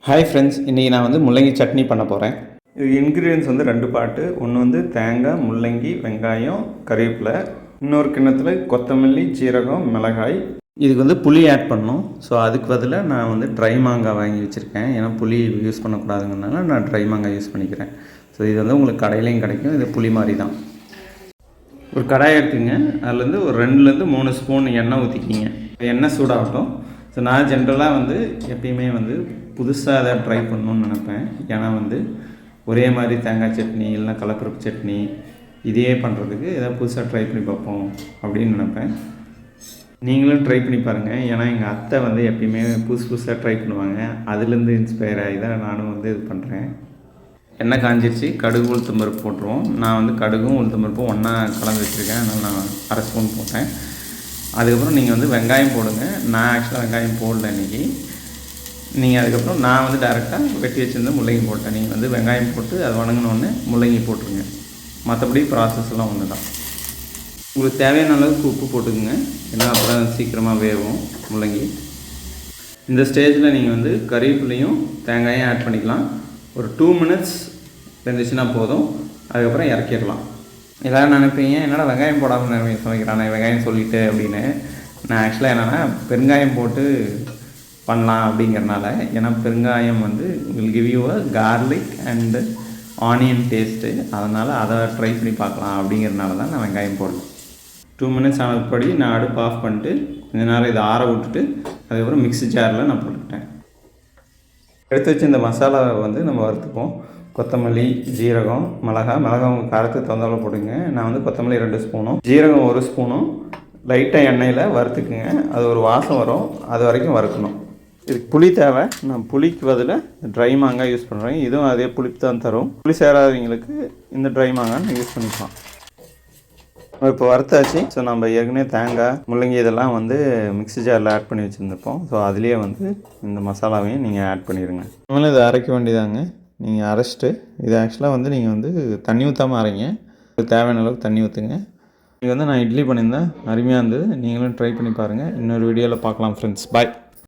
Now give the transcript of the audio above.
Hi friends, இன்றைக்கி நான் வந்து முள்ளங்கி சட்னி பண்ண போகிறேன். இது இன்க்ரீடியன்ஸ் வந்து 2 பார்ட்டு. ஒன்று வந்து தேங்காய், முள்ளங்கி, வெங்காயம், கறிவேப்பிலை. இன்னொரு கிண்ணத்தில் கொத்தமல்லி, சீரகம், மிளகாய். இதுக்கு வந்து புளி ஆட் பண்ணணும். ஸோ அதுக்கு பதிலாக நான் வந்து ட்ரை மாங்காய் வாங்கி வச்சுருக்கேன். ஏன்னா புளி யூஸ் பண்ணக்கூடாதுங்கிறதுனால நான் ட்ரை மாங்காய் யூஸ் பண்ணிக்கிறேன். ஸோ இது வந்து உங்களுக்கு கடையிலையும் கிடைக்கும். இது புளி மாதிரி தான். ஒரு கடாய் எடுத்துங்க. அதுலேருந்து ஒரு 2-3 ஸ்பூன் எண்ணெய் ஊற்றிக்கிங்க. எண்ணெய் சூடாகட்டும். ஸோ நான் ஜென்ரலாக வந்து எப்பயுமே வந்து புதுசாக எதாவது ட்ரை பண்ணணுன்னு நினப்பேன். ஏன்னா வந்து ஒரே மாதிரி தேங்காய் சட்னி இல்லைனா கடலப்பருப்பு சட்னி இதையே பண்ணுறதுக்கு எதாவது புதுசாக ட்ரை பண்ணி பார்ப்போம் அப்படின்னு நினப்பேன். நீங்களும் ட்ரை பண்ணி பாருங்கள். ஏன்னா எங்கள் அத்தை வந்து எப்பயுமே புதுசாக ட்ரை பண்ணுவாங்க. அதுலேருந்து இன்ஸ்பயர் ஆகி தான் நானும் வந்து இது பண்ணுறேன். எண்ணெய் காஞ்சிருச்சு. கடுகு உளுத்தம் பருப்பு போட்டுருவோம். நான் வந்து கடுகும் உளுத்தம் பருப்பும் ஒன்றா கலந்து வச்சுருக்கேன். அதனால் நான் 1/2 ஸ்பூன் போட்டேன். அதுக்கப்புறம் நீங்கள் வந்து வெங்காயம் போடுங்க. நான் ஆக்சுவலாக வெங்காயம் போடல இன்றைக்கி. நீங்கள் அதுக்கப்புறம் நான் வந்து டேரெக்டாக வெட்டி வச்சுருந்த முள்ளங்கி போட்டேன். நீங்கள் வந்து வெங்காயம் போட்டு அது வணங்கினோடனே முள்ளங்கி போட்டுருங்க. மற்றபடி ப்ராசஸ்லாம் ஒன்று தான். உங்களுக்கு தேவையான அளவுக்கு உப்பு போட்டுக்குங்க. ஏன்னா அப்போ தான் சீக்கிரமாக வேகும் முள்ளங்கி. இந்த ஸ்டேஜில் நீங்கள் வந்து கறிவேப்பிலையும் தேங்காயும் ஆட் பண்ணிக்கலாம். ஒரு 2 மினிட்ஸ் வெந்துச்சுன்னா போதும். அதுக்கப்புறம் இறக்கிடலாம். எல்லோரும் நினைப்பீங்க, என்னடா வெங்காயம் போடாமல் சமைக்கிறானே வெங்காயம் சொல்லிவிட்டு அப்படின்னு. நான் ஆக்சுவலாக என்னென்னா பெருங்காயம் போட்டு பண்ணலாம் அப்படிங்கிறனால. ஏன்னா பெருங்காயம் வந்து will give you a garlic and onion taste. அதனால் அதை ட்ரை பண்ணி பார்க்கலாம் அப்படிங்கிறனால தான் நான் வெங்காயம் போடல. 2 மினிட்ஸ் ஆனதுபடி நான் அடுப்பு ஆஃப் பண்ணிட்டு கொஞ்ச நேரம் இதை ஆற விட்டுட்டு அதுக்கப்புறம் மிக்ஸி ஜாரில் நான் போட்டுக்கிட்டேன். எடுத்து வச்சு இந்த மசாலாவை வந்து நம்ம வறுத்துப்போம். கொத்தமல்லி, ஜீரகம், மிளகாய் உங்கள் காரத்துக்கு தகுந்தாலும் போடுங்க. நான் வந்து கொத்தமல்லி 2 ஸ்பூனும் ஜீரகம் 1 ஸ்பூனும் லைட்டாக எண்ணெயில் வறுத்துக்குங்க. அது ஒரு வாசம் வரும். அது வரைக்கும் வறுக்கணும். இதுக்கு புளி தேவை. நான் புளிக்கு பதிலாக ட்ரை மாங்காய் யூஸ் பண்ணுறேன். இதுவும் அதே புளிப்பு தான் தரும். புளி சேராதவங்களுக்கு இந்த ட்ரை மாங்காய் யூஸ் பண்ணிக்கலாம். இப்போ வறுத்தாச்சு. ஸோ நம்ம ஏற்கனவே தேங்காய், முள்ளங்கி இதெல்லாம் வந்து மிக்ஸி ஜாரில் ஆட் பண்ணி வச்சுருந்துருப்போம். ஸோ அதுலேயே வந்து இந்த மசாலாவையும் நீங்கள் ஆட் பண்ணிடுங்க. இனிமேல் இதை அரைக்க வேண்டியதாங்க. நீங்கள் அரைச்சிட்டு இது ஆக்சுவலாக வந்து நீங்கள் வந்து தண்ணி ஊற்றாமல் அரைங்க. தேவையான அளவுக்கு தண்ணி ஊற்றுங்க. இது வந்து நான் இட்லி பண்ணியிருந்தேன். அருமையாக இருந்தது. நீங்களும் ட்ரை பண்ணி பாருங்கள். இன்னொரு வீடியோவில் பார்க்கலாம் ஃப்ரெண்ட்ஸ். பாய்.